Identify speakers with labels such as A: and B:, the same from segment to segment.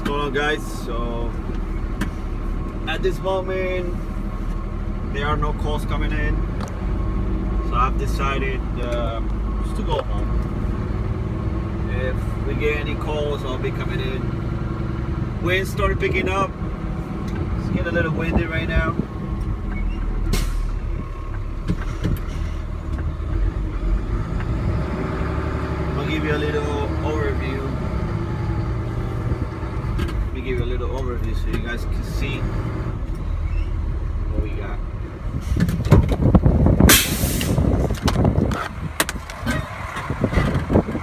A: going on, guys? So at this moment there are no calls coming in, so I've decided just to go home. If we get any calls, I'll be coming in. Wind started picking up. It's getting a little windy right now. I'll give you a little overview. Let me give you a little overview so you guys can see what we got.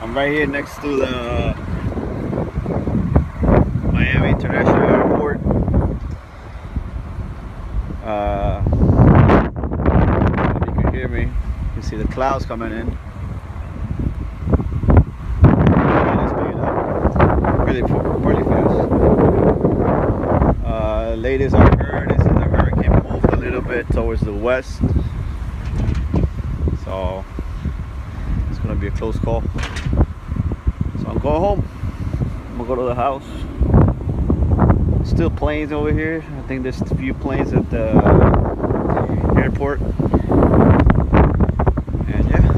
A: I'm right here next to the Miami International Airport. If you can hear me, you can see the clouds coming in. Really fast. Latest I heard is that the hurricane moved a little bit towards the west, so it's gonna be a close call. So I'm going home. I'm gonna go to the house. Still planes over here. I think there's a few planes at the airport. And yeah,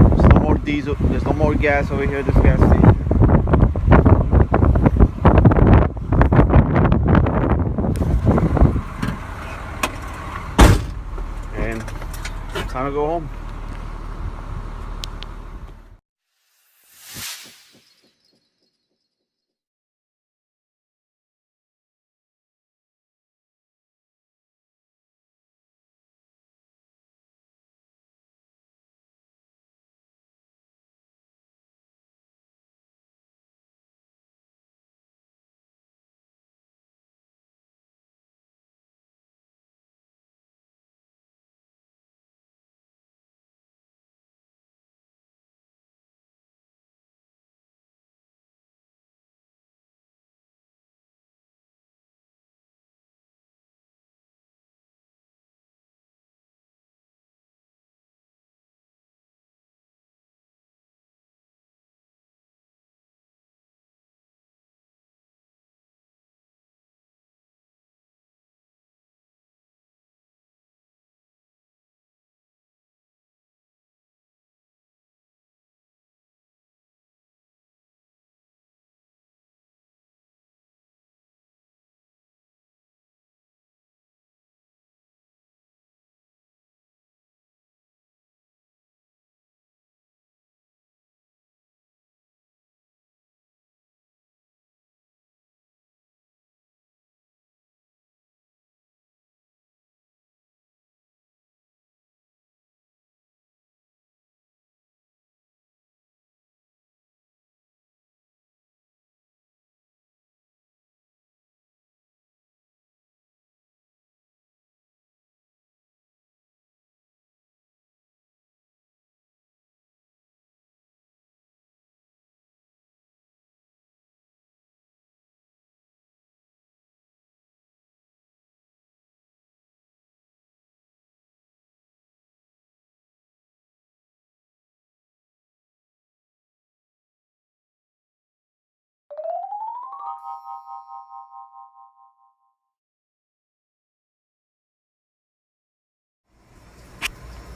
A: there's no more diesel. There's no more gas over here at this gas station. And time to go home.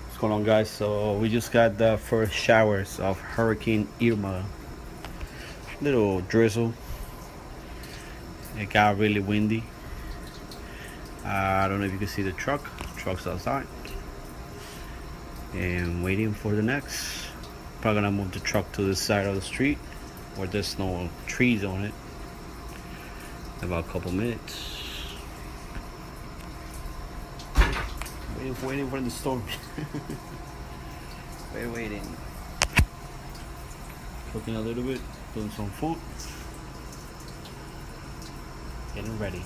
A: What's going on, guys? So we just got the first showers of Hurricane Irma. Little drizzle. It got really windy. I don't know if you can see the truck's outside and waiting for the next. Probably gonna move the truck to this side of the street where there's no trees on it. About a couple minutes. Waiting for the storm. Waiting. Cooking a little bit, doing some food, getting ready.